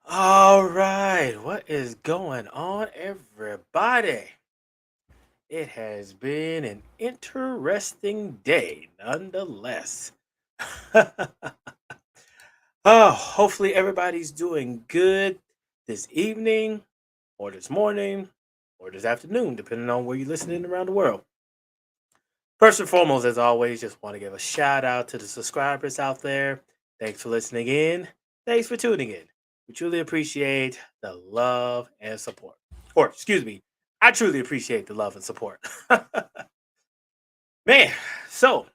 All right, what is going on, everybody? It has been an interesting day, nonetheless. Oh, hopefully everybody's doing good this evening, or this morning, or this afternoon, depending on where you're listening around the world. First and foremost, as always, just want to give a shout out to the subscribers out there. Thanks for listening in. Thanks for tuning in. We truly appreciate the love and support. Or, excuse me, I truly appreciate the love and support. Man, so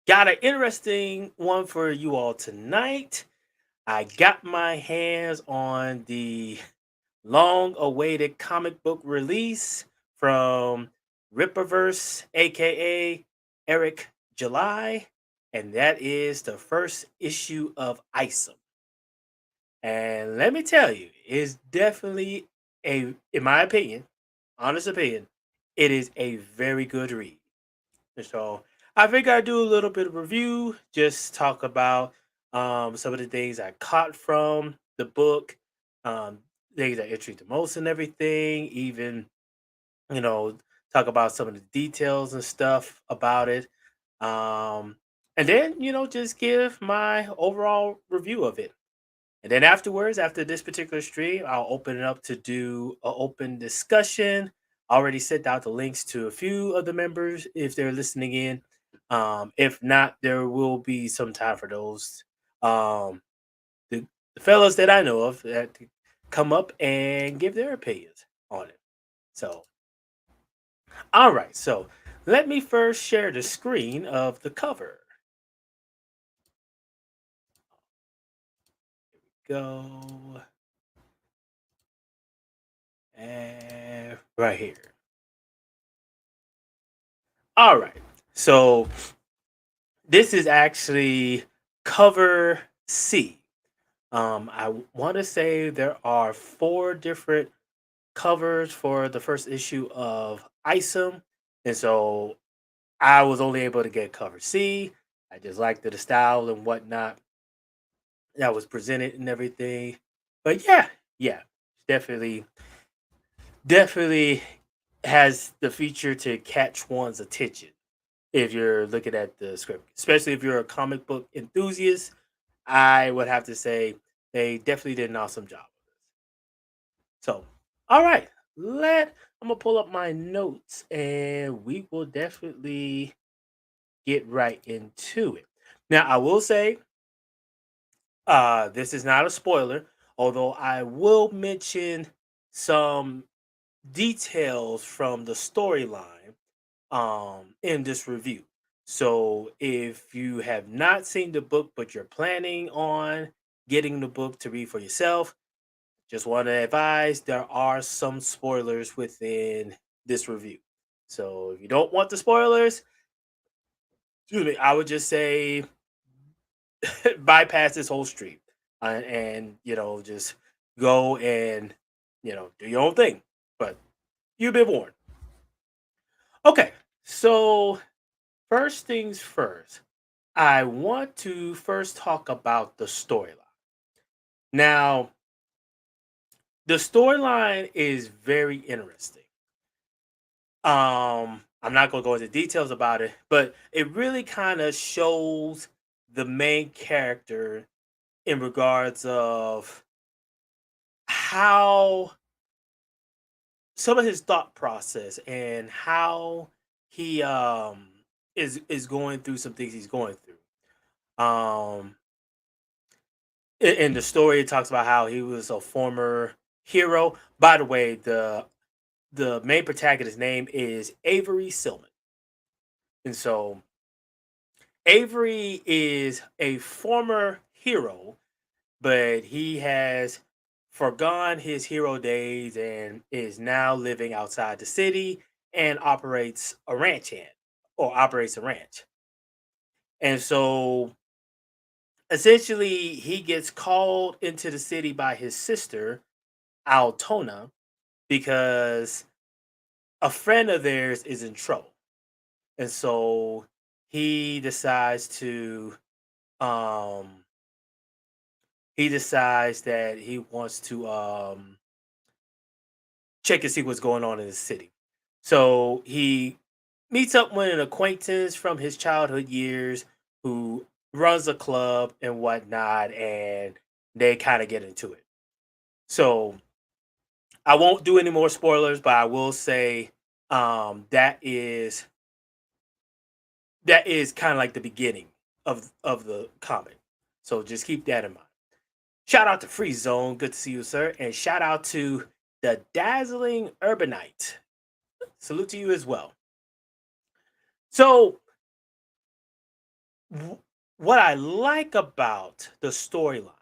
got an interesting one for you all tonight. I got my hands on the long awaited comic book release from Rippaverse, aka Eric July, and that is the first issue of ISOM. And let me tell you, it's definitely in my opinion, honest opinion, it is a very good read. And so I think I do a little bit of review, just talk about some of the things I caught from the book, um, things that intrigued the most and everything. Even you know talk about some of the details and stuff about it, um, and then just give my overall review of it. And then afterwards, after this particular stream, I'll open it up to do an open discussion. I already sent out the links to a few of the members if they're listening in. If not, there will be some time for those um, the fellows that I know of that come up and give their opinions on it. So, all right. So let me first share the screen of the cover. Go and right here. All right. So this is actually cover C. I want to say there are four different covers for the first issue of ISOM, and so I was only able to get cover C. I just liked the style and whatnot that was presented and everything. But yeah, yeah, definitely, definitely has the feature to catch one's attention if you're looking at the script, especially if you're a comic book enthusiast. I would have to say they definitely did an awesome job. So, all right, let I'm gonna pull up my notes and we will definitely get right into it. Now, I will say, this is not a spoiler, although I will mention some details from the storyline in this review. So if you have not seen the book but you're planning on getting the book to read for yourself, just want to advise there are some spoilers within this review. So if you don't want the spoilers, excuse me, I would just say bypass this whole stream and just go and do your own thing. But you've been warned. Okay, so first things first, I want to first talk about the storyline. Now, the storyline is very interesting. I'm not going to go into details about it, but it really kind of shows the main character in regards of how some of his thought process and how he is going through some things he's going through. In the story, it talks about how he was a former hero. By the way, the main protagonist's name is Avery Silman, and so Avery is a former hero, but he has forgone his hero days and is now living outside the city and operates a ranch. And so essentially he gets called into the city by his sister, Altona, because a friend of theirs is in trouble. And so he decides to um he decides that he wants to check and see what's going on in the city. So he meets up with an acquaintance from his childhood years who runs a club and whatnot, and they kind of get into it. So I won't do any more spoilers, but I will say that is kind of like the beginning of the comic. So just keep that in mind. Shout out to Free Zone, good to see you, sir, and shout out to the dazzling Urbanite. Salute to you as well. So, w- what I like about the storyline,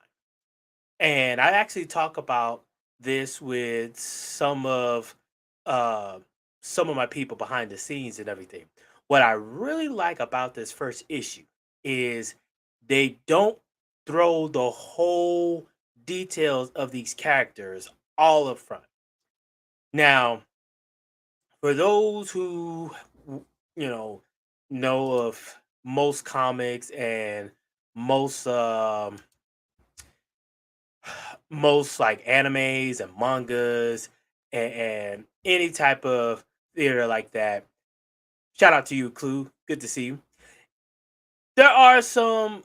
and I actually talk about this with uh, some of my people behind the scenes and everything. What I really like about this first issue is they don't throw the whole details of these characters all up front. Now, for those who w- you know of most comics and most most like animes and mangas and any type of theater like that, shout out to you, Clue, good to see you. There are some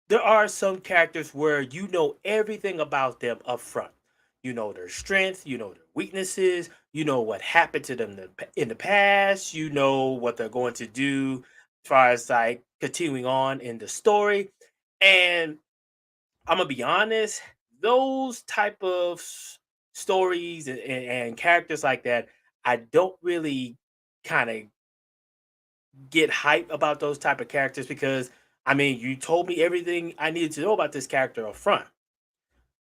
there are some characters where you know everything about them up front. You know their strength, you know their weaknesses, you know what happened to them in the past, you know what they're going to do as far as like continuing on in the story. And I'm gonna be honest, those type of stories and characters like that, I don't really kind of get hype about those type of characters because I mean, you told me everything I needed to know about this character up front.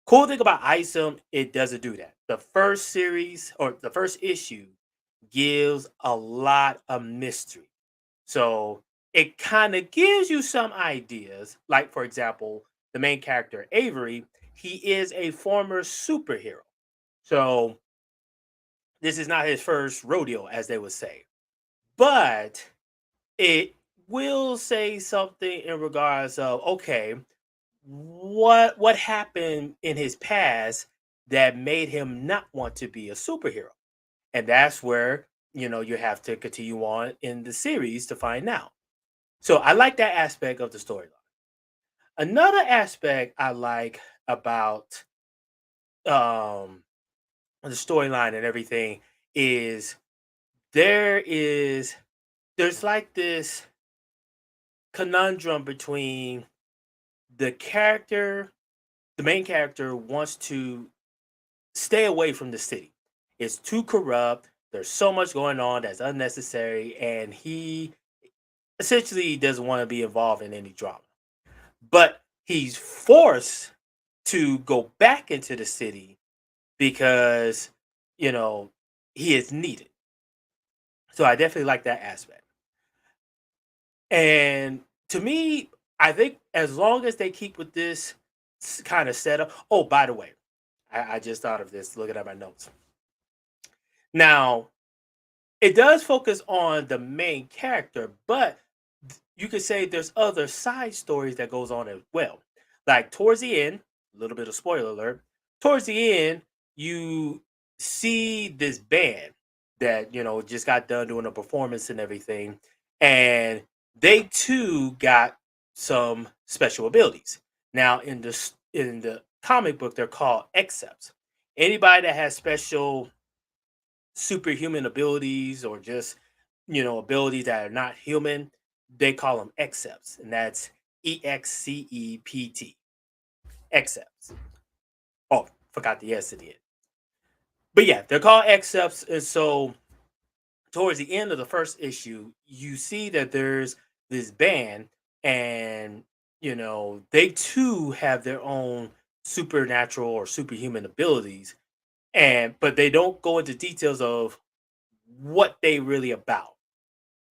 Cool thing about ISOM, it doesn't do that. The first series or the first issue gives a lot of mystery. So it kind of gives you some ideas. Like, for example, the main character, Avery, he is a former superhero. So this is not his first rodeo, as they would say. But it will say something in regards of, okay, what happened in his past that made him not want to be a superhero? And that's where, you have to continue on in the series to find out. So I like that aspect of the storyline. Another aspect I like about um the storyline and everything is there is there's like this conundrum between the character, the main character wants to stay away from the city. It's too corrupt. There's so much going on that's unnecessary, and he essentially doesn't want to be involved in any drama. But he's forced to go back into the city because you know he is needed. So I definitely like that aspect. And to me, I think as long as they keep with this kind of setup. Oh, by the way, I just thought of this looking at my notes. Now, it does focus on the main character, but you could say there's other side stories that goes on as well. Like towards the end, a little bit of spoiler alert. Towards the end, you see this band that just got done doing a performance and everything, and they too got some special abilities. Now, in the comic book, they're called Excepts. Anybody that has special superhuman abilities or just abilities that are not human, they call them Excepts, and that's EXCEPT. Excepts. Oh, forgot the S at the end. But yeah, they're called Excepts, and so towards the end of the first issue, you see that there's this band, and they too have their own supernatural or superhuman abilities, and but they don't go into details of what they really about.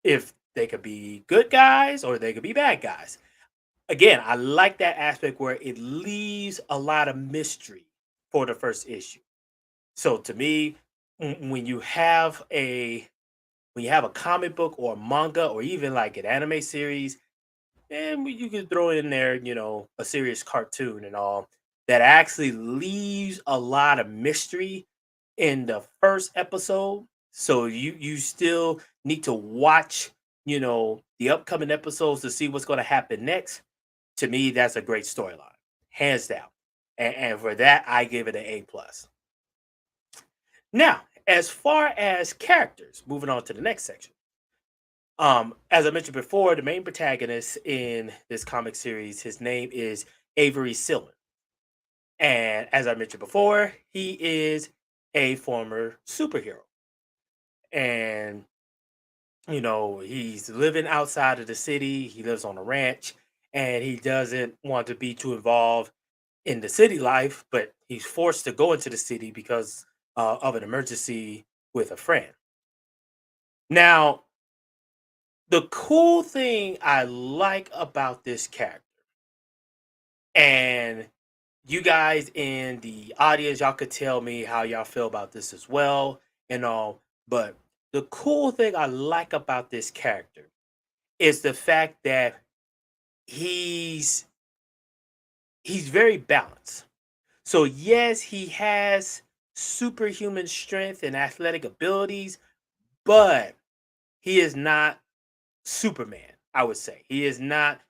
If they could be good guys or they could be bad guys. Again, I like that aspect where it leaves a lot of mystery for the first issue. So to me, when you have a comic book or manga or even like an anime series, and you can throw in there, a serious cartoon and all that actually leaves a lot of mystery in the first episode. So you still need to watch, the upcoming episodes to see what's going to happen next. To me, that's a great storyline, hands down. And for that, I give it an A+. Now, as far as characters, moving on to the next section. As I mentioned before, the main protagonist in this comic series, his name is Avery Silman. And as I mentioned before, he is a former superhero. And, he's living outside of the city. He lives on a ranch and he doesn't want to be too involved in the city life, but he's forced to go into the city because of an emergency with a friend. Now, the cool thing I like about this character, and you guys in the audience, y'all could tell me how y'all feel about this as well and all. But the cool thing I like about this character is the fact that he's he's very balanced. So yes, he has superhuman strength and athletic abilities, but he is not Superman, I would say. He is not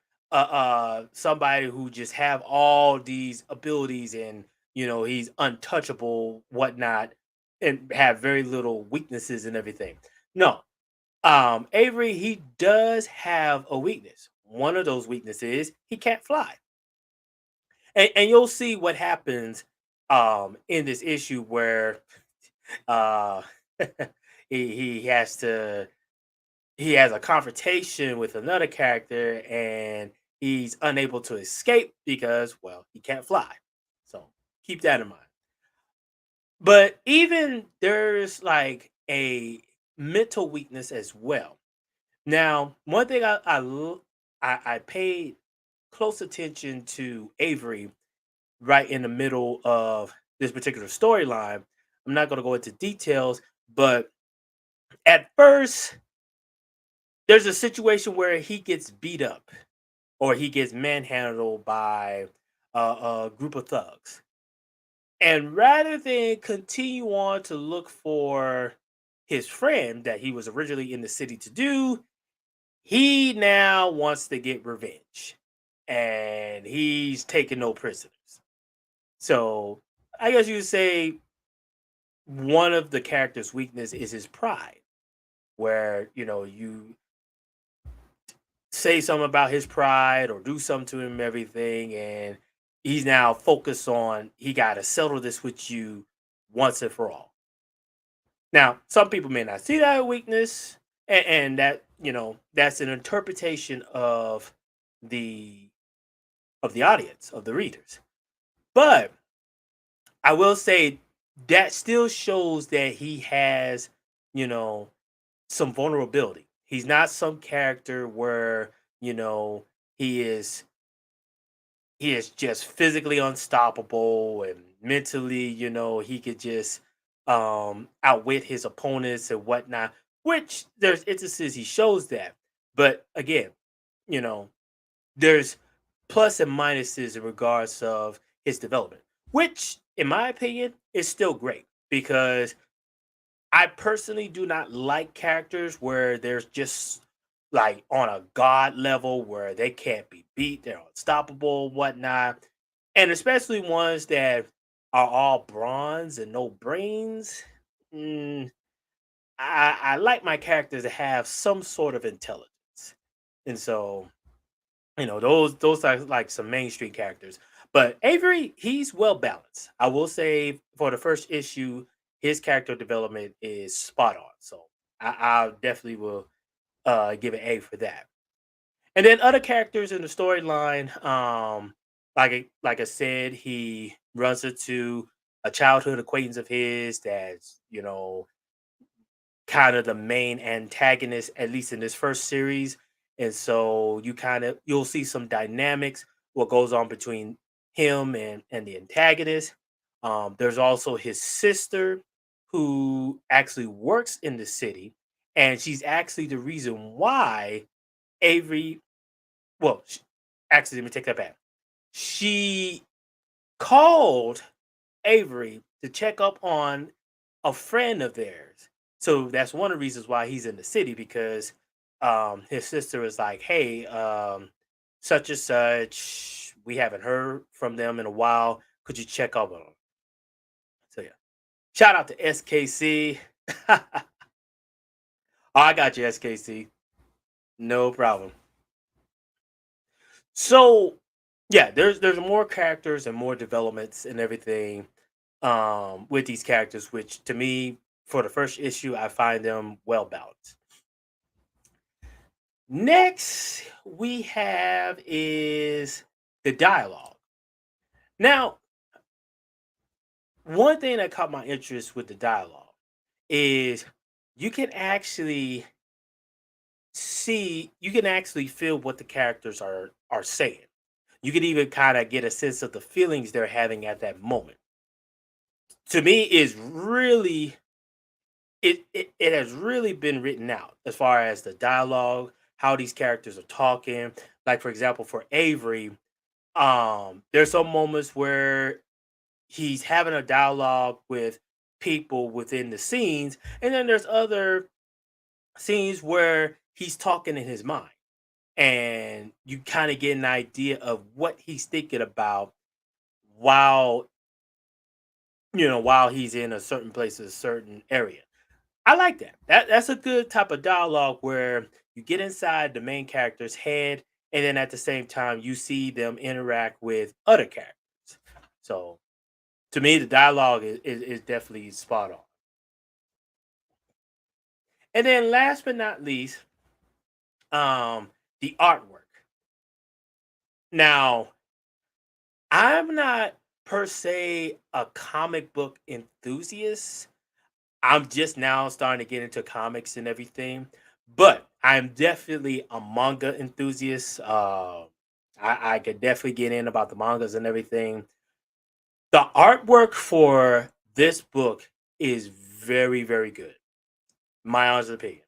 somebody who just have all these abilities and he's untouchable, whatnot, and have very little weaknesses and everything. No. Avery, he does have a weakness. One of those weaknesses is he can't fly. And you'll see what happens in this issue where uh he has to he has a confrontation with another character and he's unable to escape because well he can't fly, so keep that in mind. But even there's like a mental weakness as well. Now one thing I paid close attention to Avery right in the middle of this particular storyline. I'm not going to go into details, but at first there's a situation where he gets beat up or he gets manhandled by a group of thugs. And rather than continue on to look for his friend that he was originally in the city to do, he now wants to get revenge. And he's taking no prisoners. So I guess you would say one of the character's weakness is his pride, where you say something about his pride or do something to him, everything, and he's now focused on he got to settle this with you once and for all. Now, some people may not see that weakness, and that that's an interpretation the of the audience of the readers. But I will say that still shows that he has you know some vulnerability. He's not some character where he is he is just physically unstoppable and mentally, he could just outwit his opponents and whatnot. Which there's instances he shows that, but again, you know, there's plus and minuses in regards of his development, which, in my opinion, is still great because I personally do not like characters where there's just like on a god level where they can't be beat, they're unstoppable, whatnot, and especially ones that are all bronze and no brains. Mm, I like my characters to have some sort of intelligence, and so those are like some mainstream characters. But Avery, he's well balanced. I will say for the first issue, his character development is spot on. So I definitely will give an A for that. And then other characters in the storyline, like I said, he runs into a childhood acquaintance of his that's kind of the main antagonist, at least in this first series. And so you'll see some dynamics, what goes on between him and the antagonist. There's also his sister who actually works in the city, and she's actually the reason why Avery, well, actually, let me take that back. She called Avery to check up on a friend of theirs. So that's one of the reasons why he's in the city because his sister was like, "Hey, such and such, we haven't heard from them in a while. Could you check up on them?" So yeah, shout out to SKC. Oh, I got you, SKC. No problem. So yeah, there's more characters and more developments and everything with these characters, which to me, for the first issue, I find them well balanced. Next, we have is the dialogue. Now, one thing that caught my interest with the dialogue is you can actually you can actually feel what the characters are saying. You can even kind of get a sense of the feelings they're having at that moment. To me, is really it has really been written out as far as the dialogue, how these characters are talking. Like for example, for Avery, there's some moments where he's having a dialogue with people within the scenes, and then there's other scenes where he's talking in his mind, and you kind of get an idea of what he's thinking about while while he's in a certain place, a certain area. I like that. That's a good type of dialogue where you get inside the main character's head, and then at the same time you see them interact with other characters. So to me, the dialogue is definitely spot on. And then last but not least, the artwork. Now, I'm not per se a comic book enthusiast. I'm just now starting to get into comics and everything, but I'm definitely a manga enthusiast. I could definitely get in about the mangas and everything. The artwork for this book is very, very good. My honest opinion.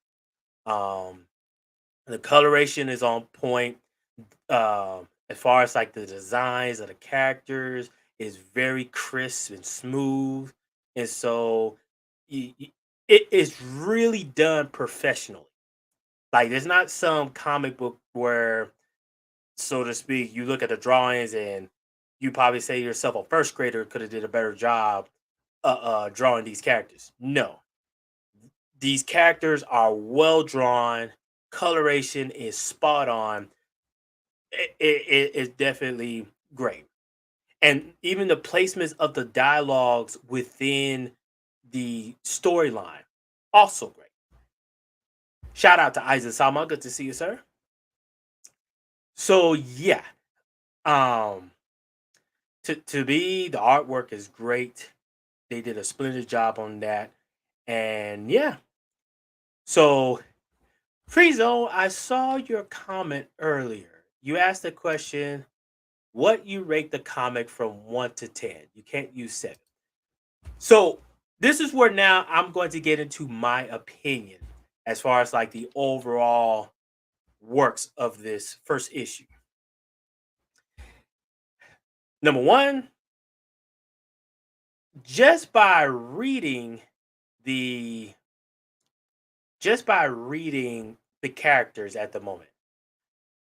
Um, the coloration is on point. As far as like the designs of the characters is very crisp and smooth, and so it is really done professionally. Like there's not some comic book where, so to speak, you look at the drawings and you probably say to yourself a first grader could have did a better job drawing these characters. No, these characters are well drawn. Coloration is spot on. It's definitely great. And even the placements of the dialogues within the storyline, also great. Shout out to ISOM. Good to see you, sir. So yeah, um, to be the artwork is great. They did a splendid job on that, and yeah. So Free Zone, I saw your comment earlier. You asked the question, "What you rate the comic from 1 to 10?" You can't use seven. So this is where now I'm going to get into my opinion as far as like the overall works of this first issue. Number one, just by reading the just by reading the characters at the moment,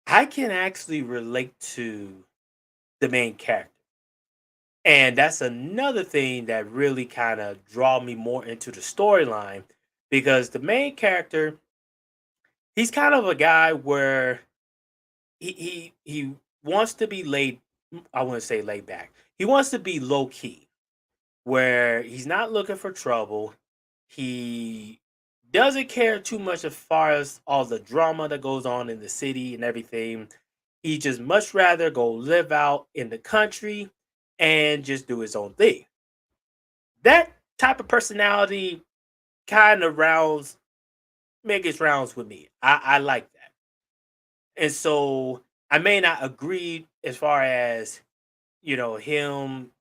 I can actually relate to the main character. And that's another thing that really kind of draw me more into the storyline because the main character, he's kind of a guy where he wants to be laid I wouldn't say laid back. He wants to be low key where he's not looking for trouble. He doesn't care too much as far as all the drama that goes on in the city and everything. He just much rather go live out in the country and just do his own thing. That type of personality kind of rounds make its rounds with me. I like that. And so I may not agree as far as, him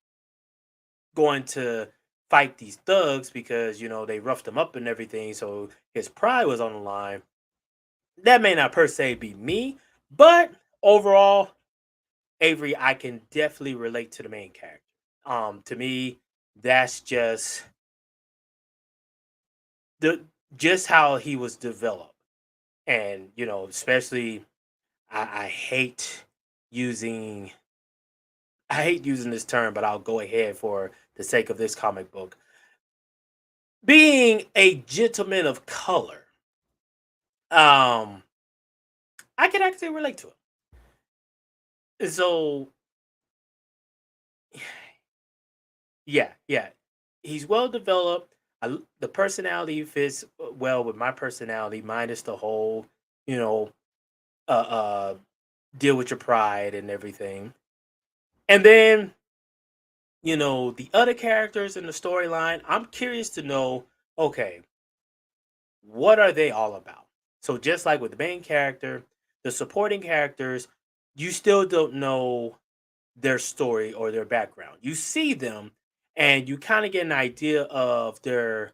going to fight these thugs because, they roughed him up and everything. So his pride was on the line. That may not per se be me, but overall, Avery, I can definitely relate to the main character. To me, that's the just how he was developed. And, especially I hate using I hate using this term, but I'll go ahead for the sake of this comic book. Being a gentleman of color, um, I can actually relate to it. So yeah. He's well developed. The personality fits well with my personality, minus the whole, you know, uh, uh, deal with your pride and everything. And then, the other characters in the storyline, I'm curious to know, okay, what are they all about? So just like with the main character, the supporting characters, you still don't know their story or their background. You see them and you kind of get an idea of their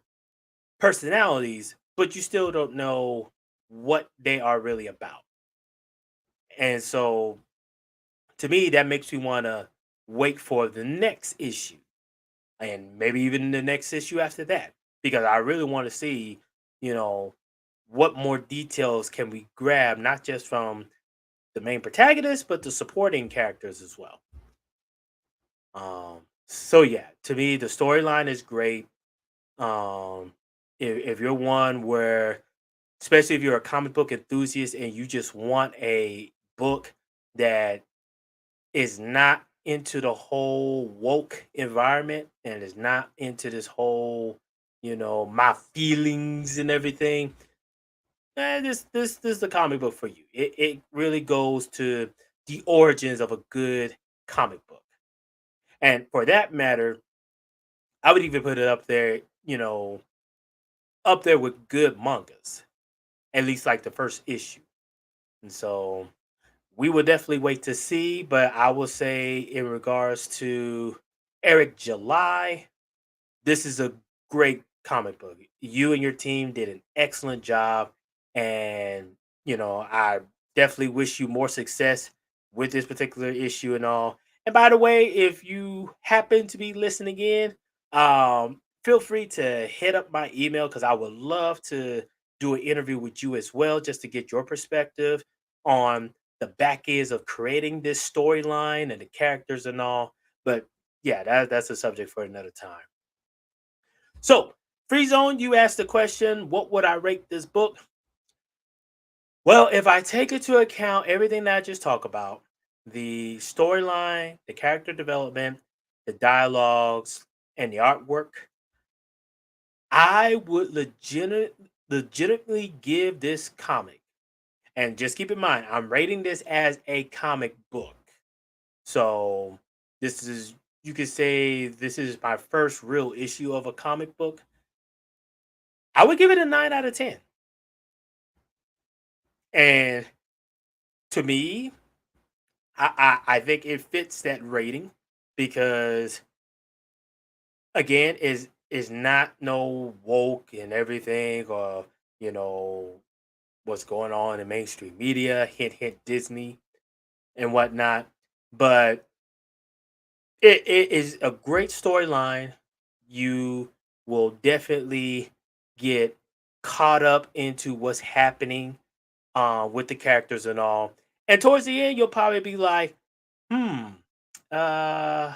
personalities, but you still don't know what they are really about. And so to me, that makes me want to wait for the next issue and maybe even the next issue after that because I really want to see, you know, what more details can we grab, not just from the main protagonist, but the supporting characters as well. So yeah, to me, the storyline is great. Um, if you're one where, especially if you're a comic book enthusiast and you just want a book that is not into the whole woke environment and is not into this whole, my feelings and everything, this is the comic book for you. It really goes to the origins of a good comic book. And for that matter, I would even put it up there, up there with good mangas, at least like the first issue. And so we will definitely wait to see. But I will say, in regards to Eric July, this is a great comic book. You and your team did an excellent job, and I definitely wish you more success with this particular issue and all. And by the way, if you happen to be listening in, feel free to hit up my email because I would love to do an interview with you as well, just to get your perspective on the back ends of creating this storyline and the characters and all. But yeah, that's a subject for another time. So, Free Zone, you asked the question, what would I rate this book? Well, if I take into account everything that I just talked about, the storyline, the character development, the dialogues, and the artwork, I would legitimately give this comic. And just keep in mind, I'm rating this as a comic book. So, this is, you could say, this is my first real issue of a comic book. I would give it a 9 out of 10. And to me, I think it fits that rating because again, is not no woke and everything or you know what's going on in mainstream media, hint hint Disney and whatnot. But it is a great storyline. You will definitely get caught up into what's happening with the characters and all. And towards the end, you'll probably be like, hmm, uh,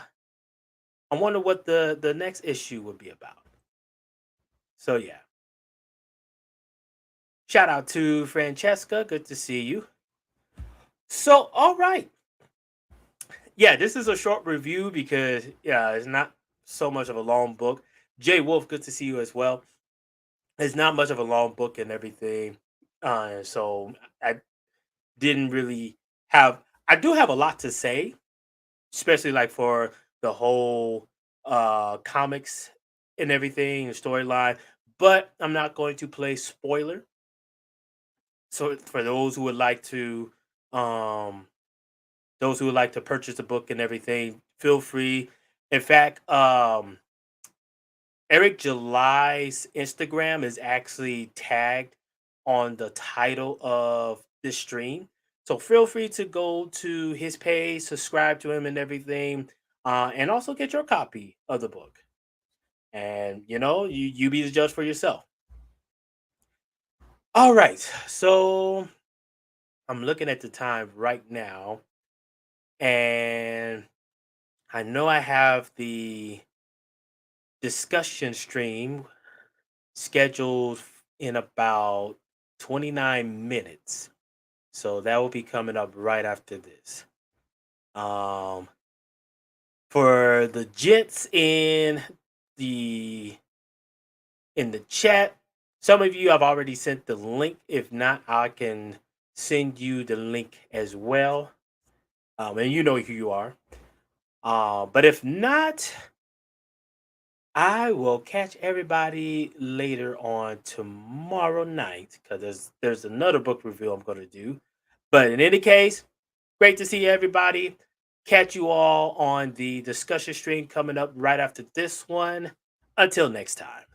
I wonder what the next issue would be about. So yeah, shout out to Francesca. Good to see you. So all right, yeah, this is a short review because yeah, it's not so much of a long book. Jay Wolf, good to see you as well. It's not much of a long book and everything, so I didn't really have. I do have a lot to say, especially like for the whole comics and everything and storyline. But I'm not going to play spoiler. So for um, those who would like to purchase the book and everything, feel free. In fact, Eric July's Instagram is actually tagged on the title of this stream. So feel free to go to his page, subscribe to him and everything, and also get your copy of the book. And you be the judge for yourself. All right. So I'm looking at the time right now, and I know I have the discussion stream scheduled in about 29 minutes. So that will be coming up right after this. Um, for the gents the in the chat, some of you have already sent the link. If not, I can send you the link as well. And you know who you are. But if not, I will catch everybody later on tomorrow night because there's another book review I'm going to do. But in any case, great to see everybody. Catch you all on the discussion stream coming up right after this one. Until next time.